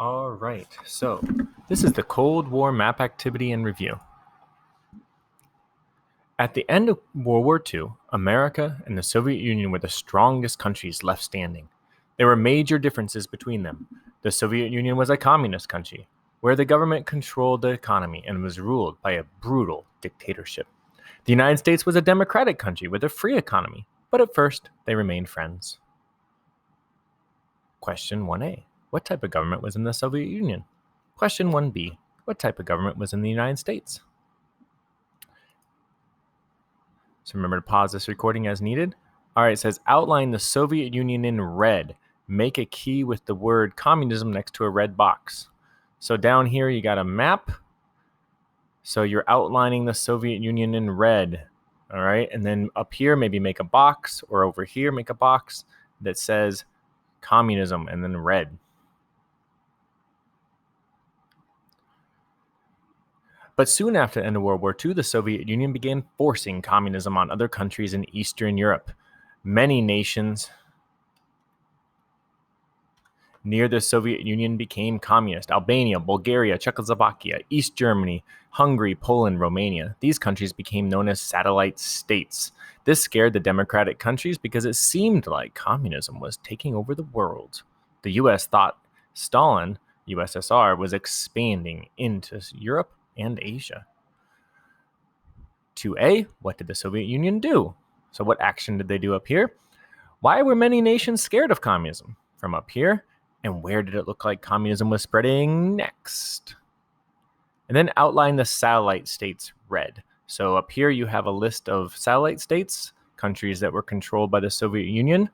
All right, so this is the Cold War map activity and review. At the end of World War II, America and the Soviet Union were the strongest countries left standing. There were major differences between them. The Soviet Union was a communist country, where the government controlled the economy and was ruled by a brutal dictatorship. The United States was a democratic country with a free economy, but at first they remained friends. Question 1A. What type of government was in the Soviet Union? Question 1B. What type of government was in the United States? So remember to pause this recording as needed. All right, it says outline the Soviet Union in red. Make a key with the word communism next to a red box. So down here you got a map. So you're outlining the Soviet Union in red. All right, and then up here maybe make a box, or over here make a box that says communism and then red. But soon after the end of World War II, the Soviet Union began forcing communism on other countries in Eastern Europe. Many nations near the Soviet Union became communist: Albania, Bulgaria, Czechoslovakia, East Germany, Hungary, Poland, Romania. These countries became known as satellite states. This scared the democratic countries because it seemed like communism was taking over the world. The US thought Stalin, USSR, was expanding into Europe and Asia. 2A, what did the Soviet Union do? So what action did they do up here? Why were many nations scared of communism? From up here. And where did it look like communism was spreading next? And then outline the satellite states red. So up here you have a list of satellite states, countries that were controlled by the Soviet Union,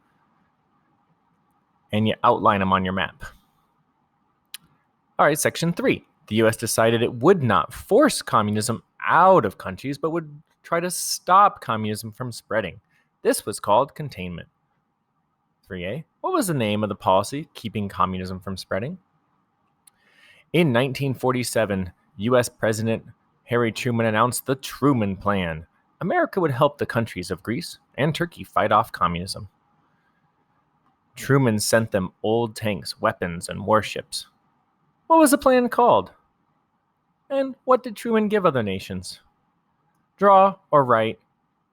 and you outline them on your map. All right, section 3. The US decided it would not force communism out of countries, but would try to stop communism from spreading. This was called containment. 3A. What was the name of the policy keeping communism from spreading? In 1947, US President Harry Truman announced the Truman Plan. America would help the countries of Greece and Turkey fight off communism. Truman sent them old tanks, weapons, and warships. What was the plan called? And what did Truman give other nations? Draw or write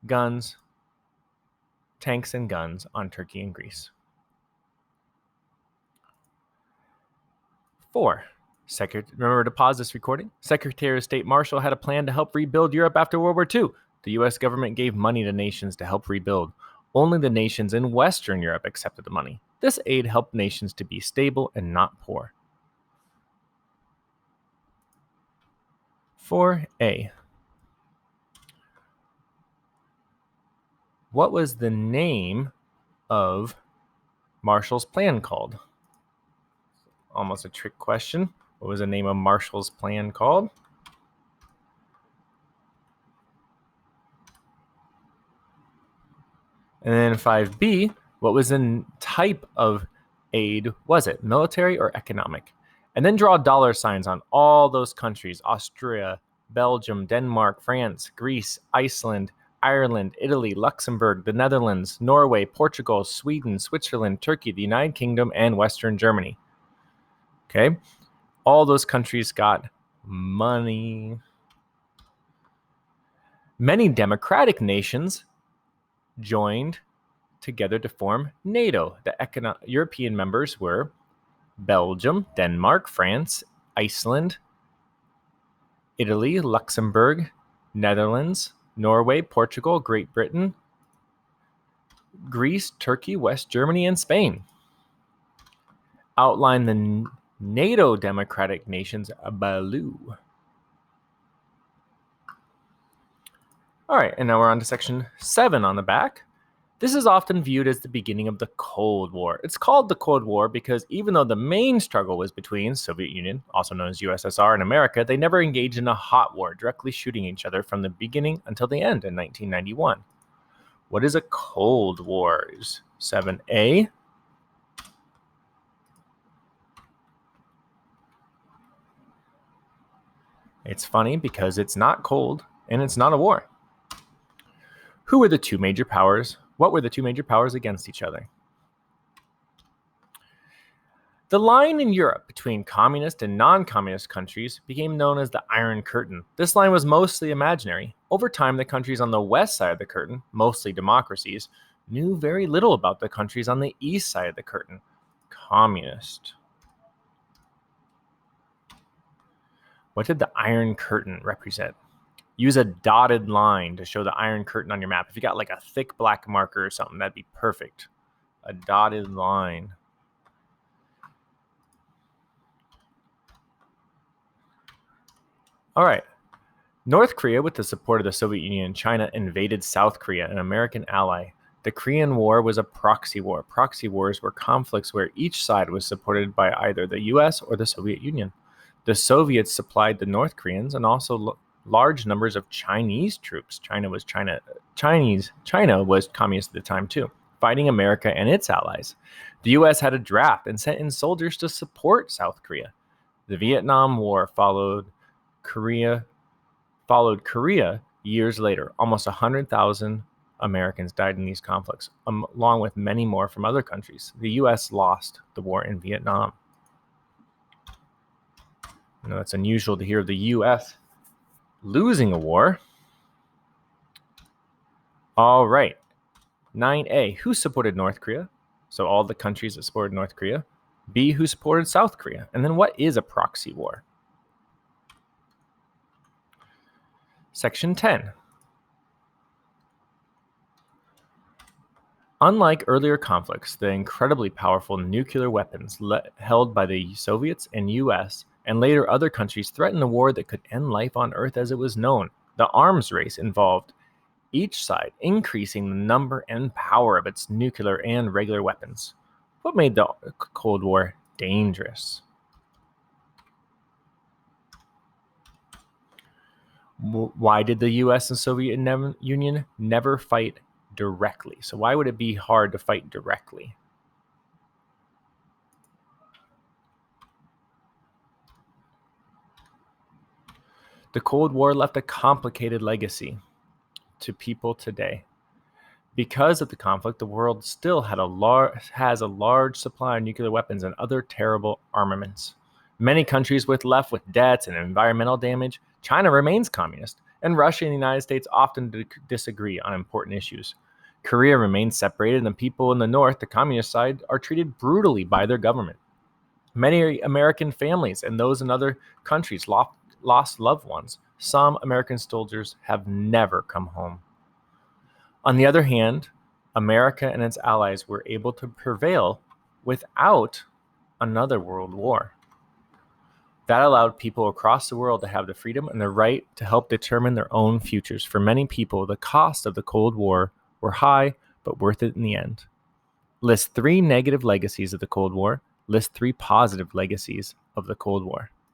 guns, tanks and guns on Turkey and Greece. 4. Remember to pause this recording. Secretary of State Marshall had a plan to help rebuild Europe after World War II. The U.S. government gave money to nations to help rebuild. Only the nations in Western Europe accepted the money. This aid helped nations to be stable and not poor. 4A. What was the name of Marshall's plan called? Almost a trick question. What was the name of Marshall's plan called? And then 5B, what was the type of aid? Was it military or economic? And then draw dollar signs on all those countries: Austria, Belgium, Denmark, France, Greece, Iceland, Ireland, Italy, Luxembourg, the Netherlands, Norway, Portugal, Sweden, Switzerland, Turkey, the United Kingdom, and Western Germany. Okay, all those countries got money. Many democratic nations joined together to form NATO. The European members were Belgium, Denmark, France, Iceland, Italy, Luxembourg, Netherlands, Norway, Portugal, Great Britain, Greece, Turkey, West Germany, and Spain. Outline the NATO democratic nations below. All right, and now we're on to section 7 on the back. This is often viewed as the beginning of the Cold War. It's called the Cold War because even though the main struggle was between Soviet Union, also known as USSR, and America, they never engaged in a hot war, directly shooting each other from the beginning until the end in 1991. What is a Cold War? 7A. It's funny because it's not cold and it's not a war. Who were the two major powers? What were the two major powers against each other? The line in Europe between communist and non-communist countries became known as the Iron Curtain. This line was mostly imaginary. Over time, the countries on the west side of the curtain, mostly democracies, knew very little about the countries on the east side of the curtain, communist. What did the Iron Curtain represent? Use a dotted line to show the Iron Curtain on your map. If you got like a thick black marker or something, that'd be perfect. A dotted line. All right. North Korea, with the support of the Soviet Union and China, invaded South Korea, an American ally. The Korean War was a proxy war. Proxy wars were conflicts where each side was supported by either the US or the Soviet Union. The Soviets supplied the North Koreans and also large numbers of Chinese troops. China was communist at the time too, fighting America and its allies. The US had a draft and sent in soldiers to support South Korea. The Vietnam War followed Korea years later. Almost 100,000 Americans died in these conflicts, along with many more from other countries. The U.S. lost the war in Vietnam. I know it's unusual to hear of the U.S. losing a war. All right. 9A. Who supported North Korea? So all the countries that supported North Korea. B. Who supported South Korea? And then what is a proxy war? Section 10. Unlike earlier conflicts, the incredibly powerful nuclear weapons held by the Soviets and US and later other countries threatened a war that could end life on Earth as it was known. The arms race involved each side increasing the number and power of its nuclear and regular weapons. What made the Cold War dangerous? Why did the US and Soviet Union never fight directly? So why would it be hard to fight directly? The Cold War left a complicated legacy to people today. Because of the conflict, the world still has a large supply of nuclear weapons and other terrible armaments. Many countries left with debts and environmental damage. China remains communist, and Russia and the United States often disagree on important issues. Korea remains separated, and people in the north, the communist side, are treated brutally by their government. Many American families and those in other countries lost loved ones. Some American soldiers have never come home. On the other hand, America and its allies were able to prevail without another world war. That allowed people across the world to have the freedom and the right to help determine their own futures. For many people, the costs of the Cold War were high, but worth it in the end. List 3 negative legacies of the Cold War. List 3 positive legacies of the Cold War.